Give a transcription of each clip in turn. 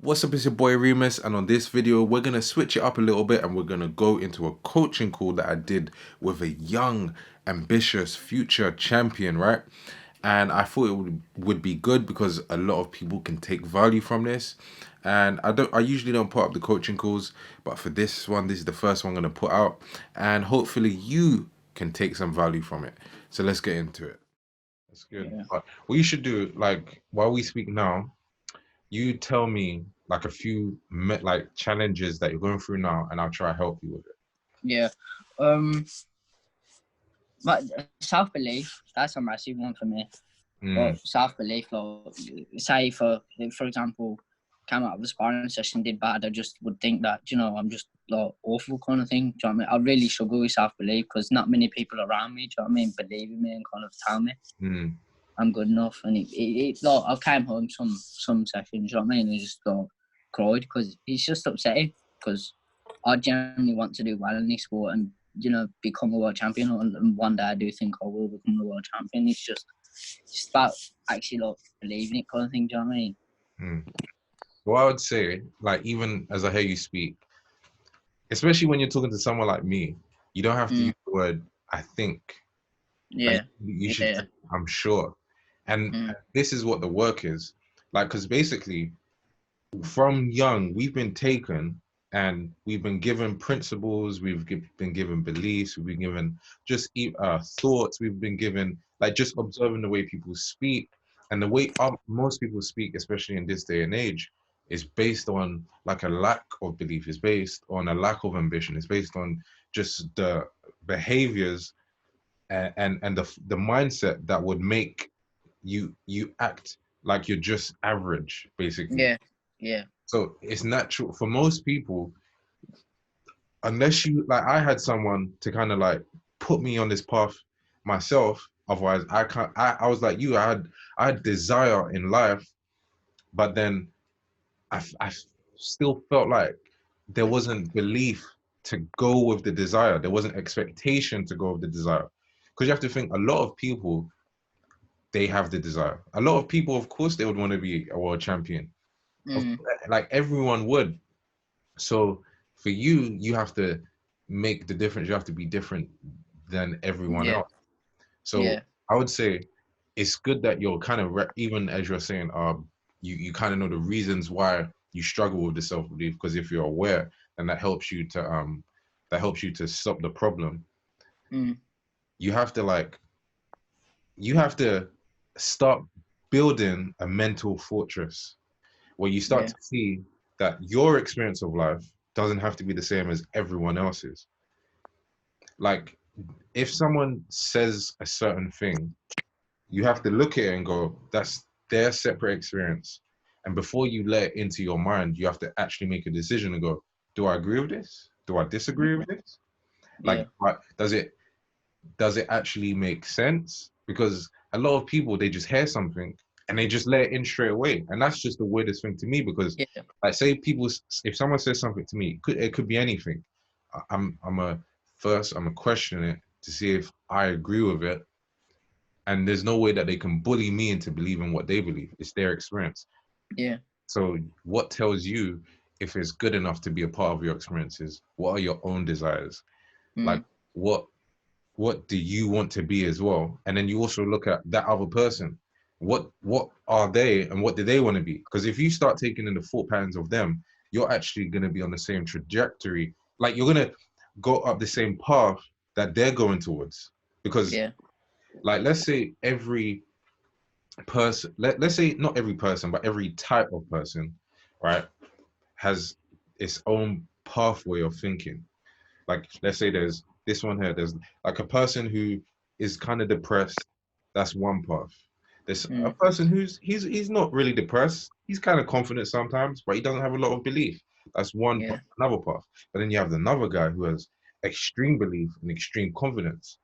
What's up, it's your boy Reemus, and on this video we're going to switch it up a little bit and we're going to go into a coaching call that I did with a young, ambitious future champion, right? And I thought it would be good because a lot of people can take value from this. And I usually don't put up the coaching calls, but for this one, this is the first one I'm going to put out, and hopefully you can take some value from it. So let's get into it. That's good. Yeah. But what you should do, like while we speak now, you tell me like a few like challenges that you're going through now, and I'll try to help you with it. Yeah. But self belief, that's a massive one for me. Mm, But self belief, like, say for example, came out of a sparring session, did bad, I just would think that, I'm just like awful kind of thing. Do you know what I mean? I really struggle with self belief because not many people around me, do you know what I mean, believe in me and kind of tell me mm, I'm good enough. And it like I came home some sessions, you know what I mean, and just like cried because it's just upsetting because I genuinely want to do well in this sport and become a world champion. And one day I do think I will become a world champion. It's just about actually like believing it kind of thing. Do you know what I mean? mm. Well, I would say, like, even as I hear you speak, especially when you're talking to someone like me, you don't have to Mm, use the word "I think." Like, yeah, you should yeah, say, "I'm sure," and mm, this is what the work is. Like, because basically, from young, we've been taken and we've been given principles, been given beliefs, we've been given just thoughts, we've been given like just observing the way people speak and the way most people speak, especially in this day and age, is based on like a lack of belief, is based on a lack of ambition, it's based on just the behaviors and the mindset that would make you act like you're just average, basically. yeah, yeah, So it's natural for most people, unless you like I had someone to kind of like put me on this path myself. Otherwise, I can't I was like you, I had desire in life, but then I still felt like there wasn't belief to go with the desire. There wasn't expectation to go with the desire. Because you have to think a lot of people, they have the desire. A lot of people, of course, they would want to be a world champion. Of, mm, like everyone would. So for you, you have to make the difference. You have to be different than everyone yeah, else. So yeah, I would say it's good that you're kind of even as you're saying, you kind of know the reasons why you struggle with the self belief. Because if you're aware, then that helps you to stop the problem. mm, You have to like you have to start building a mental fortress where you start yeah, to see that your experience of life doesn't have to be the same as everyone else's. Like, if someone says a certain thing, you have to look at it and go, that's their separate experience. And before you let it into your mind, you have to actually make a decision and go, do I agree with this? Do I disagree with this? yeah, Like, does it actually make sense? Because a lot of people, they just hear something and they just let it in straight away, and that's just the weirdest thing to me. Because yeah, like, say people, if someone says something to me, it could be anything. I'm a question it to see if I agree with it, and there's no way that they can bully me into believing what they believe. It's their experience. yeah, So what tells you if it's good enough to be a part of your experiences? What are your own desires? Like, mm, what what do you want to be as well? And then you also look at that other person. What are they and what do they want to be? Because if you start taking in the thought patterns of them, you're actually going to be on the same trajectory. Like, you're going to go up the same path that they're going towards. Because yeah, like, let's say every person, let's say not every person, but every type of person, right, has its own pathway of thinking. Like, let's say there's this one here. There's like a person who is kind of depressed. That's one path. There's a mm, person he's not really depressed. He's kind of confident sometimes, but he doesn't have a lot of belief. That's yeah, another path. But then you have another guy who has extreme belief and extreme confidence.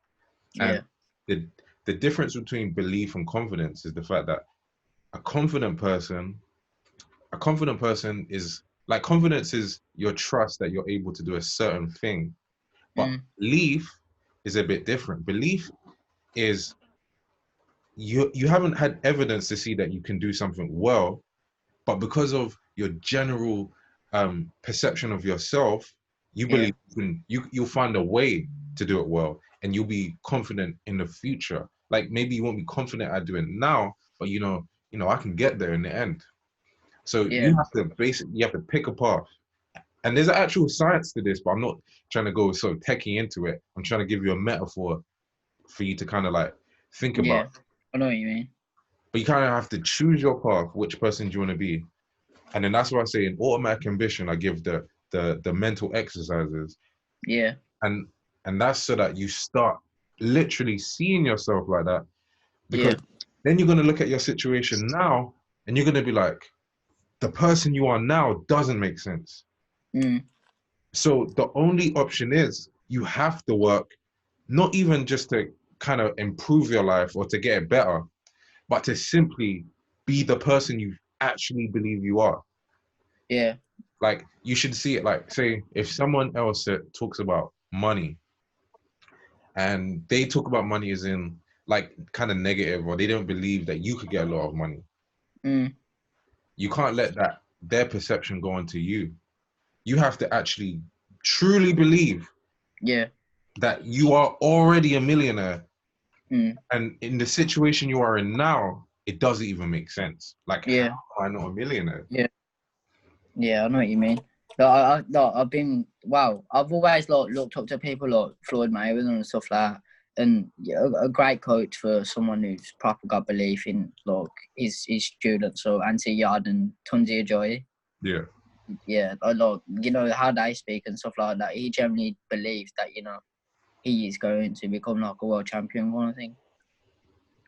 And yeah, the the difference between belief and confidence is the fact that a confident person, a confident person is like, confidence is your trust that you're able to do a certain thing, but mm, belief is a bit different. Belief is you haven't had evidence to see that you can do something well, but because of your general perception of yourself, you Yeah. believe you'll find a way to do it well, and you'll be confident in the future. Like maybe you won't be confident at doing it now, but I can get there in the end. So Yeah. you have to pick a path. And there's an actual science to this, but I'm not trying to go so techie into it. I'm trying to give you a metaphor for you to kind of like think about. Yeah. I know what you mean. But you kind of have to choose your path, which person do you want to be. And then that's why I say in automatic ambition, I give the mental exercises. Yeah. And that's so that you start literally seeing yourself like that. Because Yeah. then you're gonna look at your situation now and you're gonna be like, the person you are now doesn't make sense. Mm. So the only option is you have to work, not even just to kind of improve your life or to get it better, but to simply be the person you actually believe you are. Yeah. Like you should see it like, say, if someone else talks about money and they talk about money as in like kind of negative, or they don't believe that you could get a lot of money, Mm. you can't let that their perception go onto you. You have to actually truly believe Yeah. that you are already a millionaire, Mm. and in the situation you are in now, it doesn't even make sense. Like, how Yeah. am I not a millionaire? Yeah. Yeah. I know what you mean. I've been wow. I've always looked up to people like Floyd Mayweather and stuff like that. And yeah, a great coach for someone who's proper got belief in like his students. So Anthony Yard and Tunzi Ajoy. Yeah, Yeah, I like how they speak and stuff like that. He generally believes that he is going to become like a world champion kind of thing.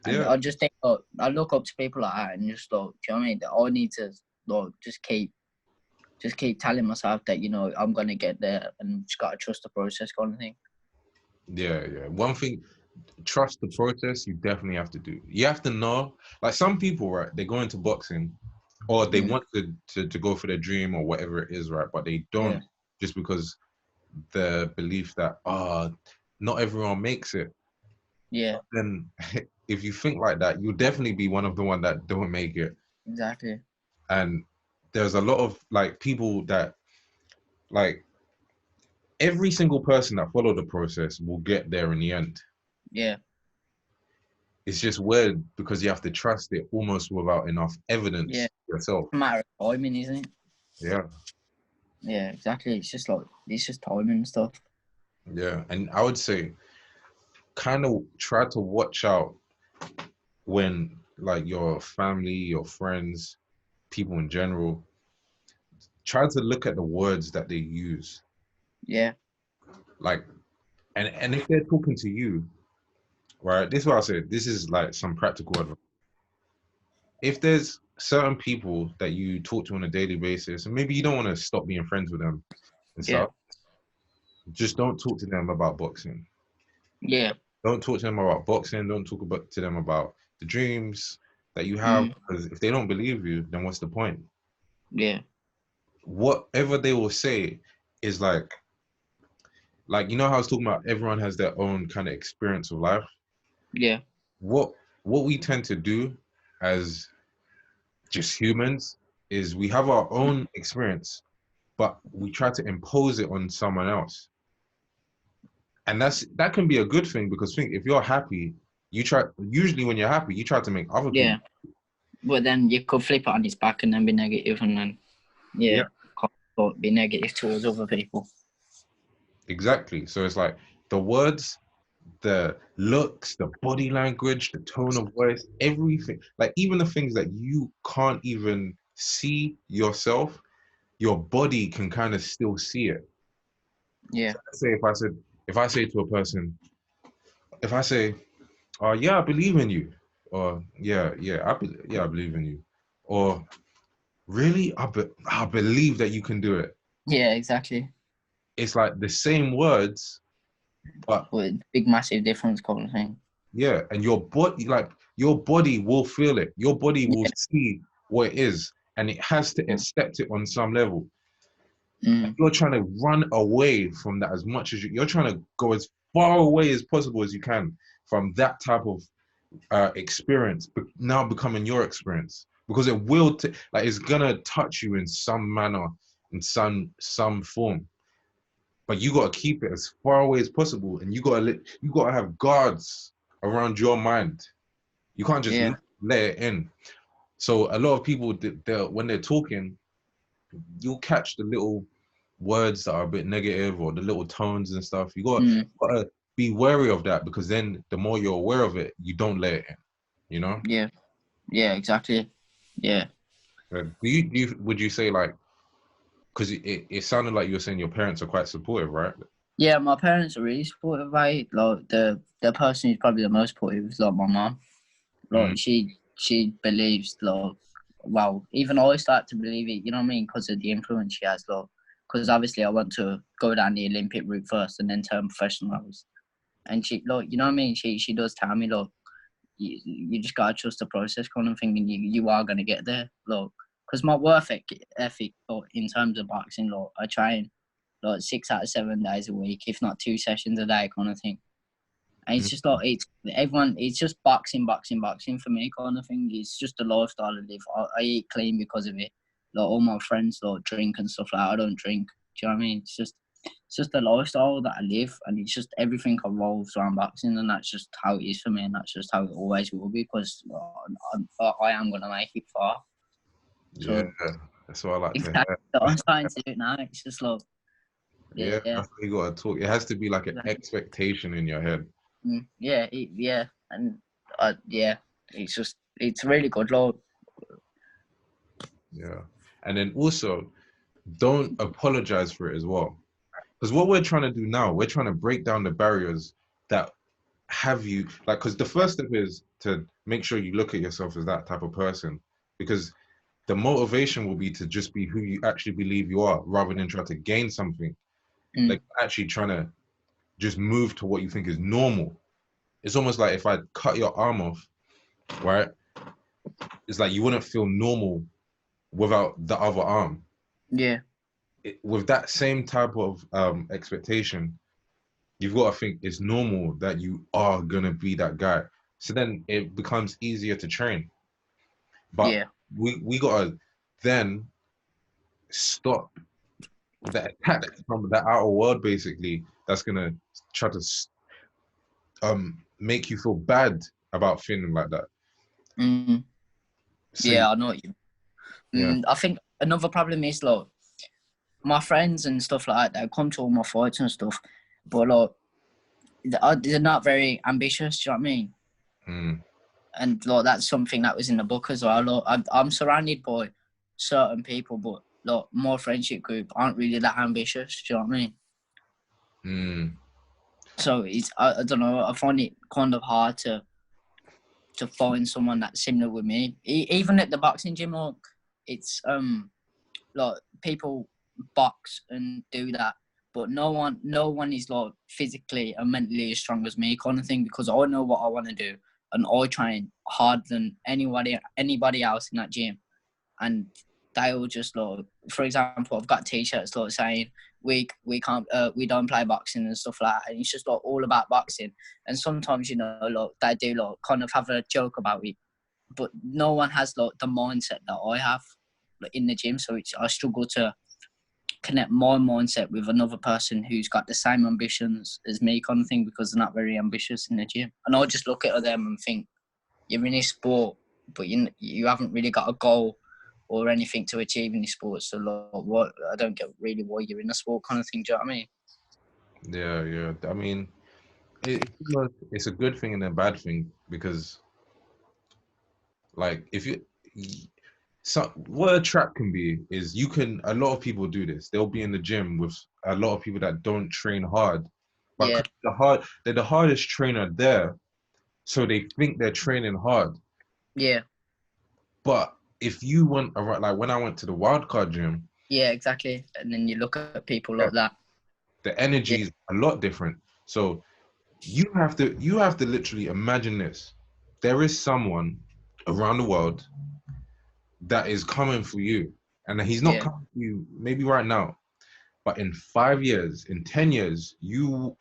And yeah, I just think I look up to people like that and just like, do you know what I mean? That I need to like just keep telling myself that I'm gonna get there and just gotta trust the process kind of thing. yeah. One thing, trust the process. You definitely have to do. You have to know. Like some people, right? They go into boxing, or they Mm, want to go for their dream or whatever it is, right? But they yeah, don't, just because the belief that not everyone makes it. yeah, Then if you think like that, you'll definitely be one of the one that don't make it. exactly. And there's a lot of like people that like every single person that follow the process will get there in the end. Yeah, It's just weird because you have to trust it almost without enough yeah. evidence yourself. It's a matter of timing, isn't it? Yeah, Yeah, exactly. It's just timing and stuff. yeah. And I would say kind of try to watch out when like your family, your friends, people in general, try to look at the words that they use. Yeah, Like, and if they're talking to you, right? This is what I said. This is like some practical advice. If there's certain people that you talk to on a daily basis, and maybe you don't want to stop being friends with them and yeah, stuff, just don't talk to them about boxing. yeah. Don't talk to them about boxing. Don't talk to them about the dreams that you have, Mm, because if they don't believe you, then what's the point? yeah, Whatever they will say is like how I was talking about. Everyone has their own kind of experience of life. yeah, What we tend to do as just humans is we have our own experience, but we try to impose it on someone else. And that can be a good thing, because think if you're happy, usually when you're happy, you try to make other people. yeah. But then you could flip it on its back and then be negative, and then Yeah, can't be negative towards other people. exactly. So it's like the words, the looks, the body language, the tone of voice, everything, like even the things that you can't even see yourself, your body can kind of still see it. Yeah, So let's say if I say to a person, if I say, "Oh yeah, I believe in you," or "Yeah, I believe in you," or "Really, I believe that you can do it." yeah, exactly. It's like the same words, but But big massive difference kind of thing. yeah, and your body will feel it. Your body will Yeah. see what it is, and it has to accept it on some level. Mm, You're trying to run away from that as much as you're trying to go as far away as possible as you can from that type of experience, but now becoming your experience. because it will like it's gonna touch you in some manner, in some form. But you gotta keep it as far away as possible, and you gotta have guards around your mind. You can't just Yeah. let it in. So a lot of people, when they're talking, you'll catch the little words that are a bit negative or the little tones and stuff. Mm. Gotta be wary of that, because then the more you're aware of it, you don't let it in. You know? Yeah. Yeah. Exactly. Yeah. Would you say, like, because it sounded like you were saying your parents are quite supportive, right? Yeah. My parents are really supportive. Right. Like the person who's probably the most supportive is like my mom. Mm, Like she believes, like, well, even I start to believe it. You know what I mean? Because of the influence she has, like, because obviously I want to go down the Olympic route first and then turn professional. And she, like, you know what I mean? She does tell me, look, you just gotta trust the process, kind of thing, and you are gonna get there. Look, because my ethic, like, in terms of boxing, look, I train like 6 out of 7 days a week, if not 2 sessions a day, kind of thing. And it's mm, just like everyone. It's just boxing, boxing, boxing for me, kind of thing. It's just a lifestyle I live. I eat clean because of it. Like all my friends, like, drink and stuff like that. I don't drink. Do you know what I mean? It's just a lifestyle that I live, and it's just everything revolves around boxing, and that's just how it is for me, and that's just how it always will be. Because I am gonna make it far. yeah, So that's what I like to exactly, hear. I'm starting to do it now. It's just like, Yeah, yeah, that's what you gotta talk. It has to be like an expectation in your head. yeah, and yeah, it's really good, Lord. Yeah, and then also don't apologize for it as well. Because what we're trying to do now, we're trying to break down the barriers that have you, like, because the first step is to make sure you look at yourself as that type of person, because the motivation will be to just be who you actually believe you are, rather than try to gain something. Mm. Like, actually trying to just move to what you think is normal. It's almost like if I cut your arm off, right? It's like you wouldn't feel normal without the other arm. Yeah, With that same type of expectation, you've got to think it's normal that you are gonna be that guy. So then it becomes easier to train. But yeah, we gotta then stop the attack from the outer world, basically, that's gonna try to make you feel bad about feeling like that. mm. So Yeah. I know what you. yeah, I think another problem is, like, my friends and stuff like that. They come to all my fights and stuff, but like they're not very ambitious. Do you know what I mean? mm, And like that's something that was in the book as well. Like, I'm surrounded by certain people, but like my friendship group aren't really that ambitious. Do you know what I mean? mm, So I don't know. I find it kind of hard to find someone that's similar with me. Even at the boxing gym, like, it's like people box and do that, but no one is like physically and mentally as strong as me, kind of thing, because I know what I want to do, and I train harder than anybody else in that gym. And they all just, like, for example, I've got t-shirts like saying we can't we don't play boxing and stuff like that, and it's just like all about boxing. And sometimes, you know, like, they do like kind of have a joke about it, but no one has like the mindset that I have, like, in the gym. So I struggle to connect my mindset with another person who's got the same ambitions as me, kind of thing, because they're not very ambitious in the gym. And I just look at them and think, you're in this sport, but you haven't really got a goal or anything to achieve in this sport. So, like, what, I don't get really why you're in a sport, kind of thing. Do you know what I mean? yeah, yeah. I mean, it's a good thing and a bad thing, because, like, if you so what a trap can be is, you can a lot of people do this. They'll be in the gym with a lot of people that don't train hard, but Yeah, 'cause they're the hardest trainer there, so they think they're training hard. yeah, But if you went around, like when I went to the wildcard gym, yeah, exactly. And then you look at people yeah, like that. the Yeah, energy is a lot different. So you have to literally imagine this. There is someone around the world that is coming for you, and he's not yeah, coming for you maybe right now, but in 5 years, in 10 years, you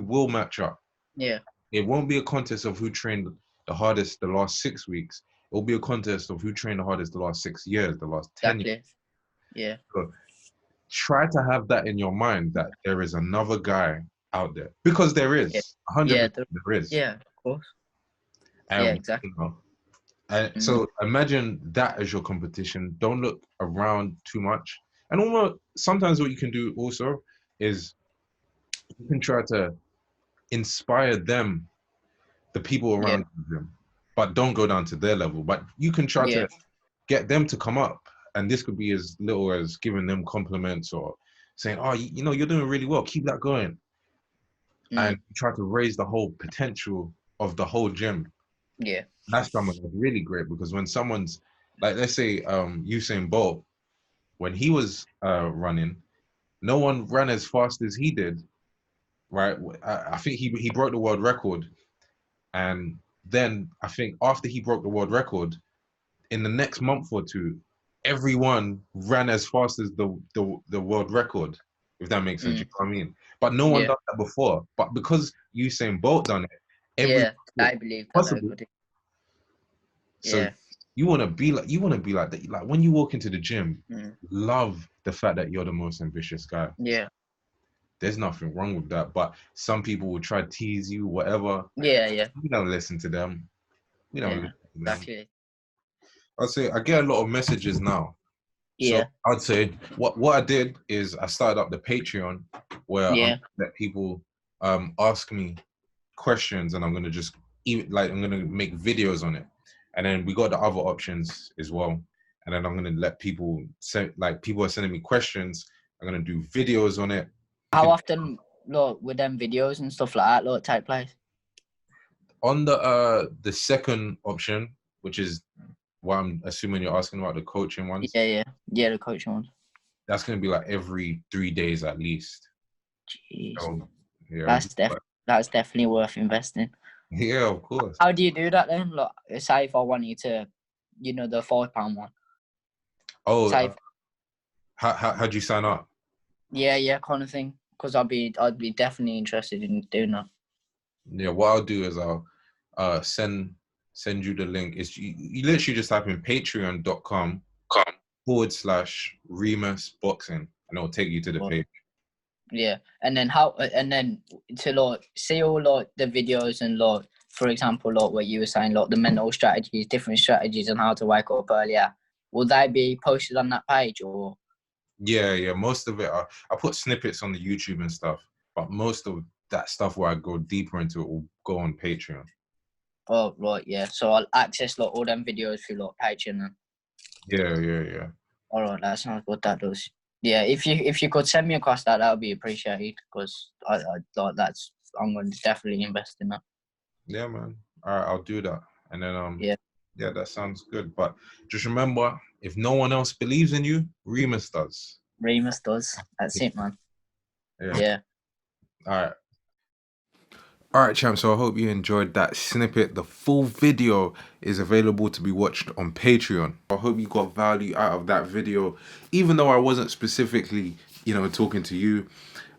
will match up. yeah, It won't be a contest of who trained the hardest the last 6 weeks. It'll be a contest of who trained the hardest the last 6 years, the last 10 years. Exactly. Yeah. So try to have that in your mind that there is another guy out there, because there Yeah. is 100% Yeah. there is. Yeah. Of course. Yeah. And Exactly. so imagine that as your competition. Don't look around too much. And almost sometimes what you can do also is you can try to inspire them, the people Yeah. around them, but don't go down to their level. But you can try Yeah. to get them to come up. And this could be as little as giving them compliments or saying, oh, you know, you're doing really well. Keep that going. And try to raise the whole potential of the whole gym. Yeah. That's something that's really great, because when someone's like, let's say Usain Bolt, when he was running, no one ran as fast as he did, right? I think he broke the world record. And then I think after he broke the world record, in the next month or two, everyone ran as fast as the world record, if that makes sense. You know what I mean? But no one Yeah. done that before. But because Usain Bolt done it, everyone Yeah. thought I believe that I possible. could. So Yeah. you want to be like that. Like when you walk into the gym, love the fact that you're the most ambitious guy. Yeah. There's nothing wrong with that. But some people will try to tease you, whatever. Yeah. Yeah. We don't listen to them. We don't Yeah. listen to them. Exactly. I'd say I get a lot of messages now. So Yeah. I'd say what I did is I started up the Patreon, where I'm Yeah. gonna let people ask me questions, and I'm gonna just I'm gonna make videos on it. And then we got the other options as well. And then I'm gonna let people people are sending me questions. I'm gonna do videos on it. How often, look, with them videos and stuff like that, look, take place? On the second option, which is what I'm assuming you're asking about, the coaching ones. Yeah. Yeah. Yeah. The coaching ones. That's gonna be like every 3 days at least. Jeez. So, yeah, That's definitely worth investing. yeah, of course. How do you do that then? Look, say if I want you to, the £4 one. Oh, Say if, how'd you sign up? yeah, kind of thing. Because I'd be definitely interested in doing that. Yeah, what I'll do is I'll send you the link. It's you literally just type in patreon.com/Reemus boxing, and it'll take you to the page. Yeah, and then to like see all like the videos and like, for example, like what you were saying, like the mental strategies, different strategies on how to wake up earlier. Will they be posted on that page or? Yeah. Most of it, I put snippets on the YouTube and stuff, but most of that stuff where I go deeper into it will go on Patreon. Oh right, yeah. So I'll access like all them videos through like Patreon. Then. Yeah. All right, that sounds good. That does. Yeah, if you could send me across that would be appreciated, because I like I'm going to definitely invest in that. Yeah, man. All right, I'll do that, and then Yeah, that sounds good. But just remember, if no one else believes in you, Reemus does. Reemus does. That's it, man. Yeah. All right, champ. So I hope you enjoyed that snippet. The full video is available to be watched on Patreon. I hope you got value out of that video, even though I wasn't specifically, talking to you.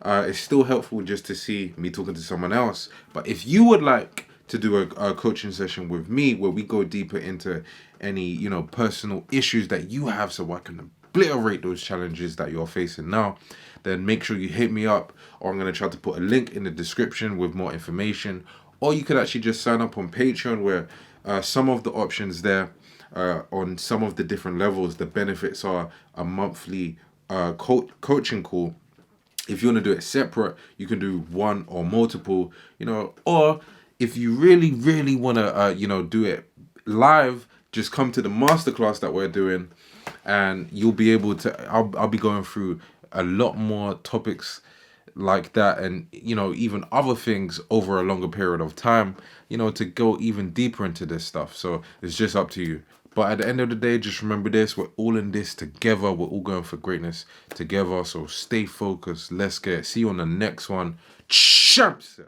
It's still helpful just to see me talking to someone else. But if you would like to do a coaching session with me where we go deeper into any, personal issues that you have, so I can obliterate those challenges that you're facing now, then make sure you hit me up, or I'm going to try to put a link in the description with more information. Or you could actually just sign up on Patreon, where some of the options there on some of the different levels, the benefits are a monthly coaching call. If you want to do it separate, you can do one or multiple, or if you really, really want to, do it live, just come to the masterclass that we're doing, and you'll be able to, I'll be going through a lot more topics like that, and, even other things over a longer period of time, to go even deeper into this stuff. So it's just up to you. But at the end of the day, just remember this: we're all in this together. We're all going for greatness together. So stay focused. Let's get it. See you on the next one. Champs!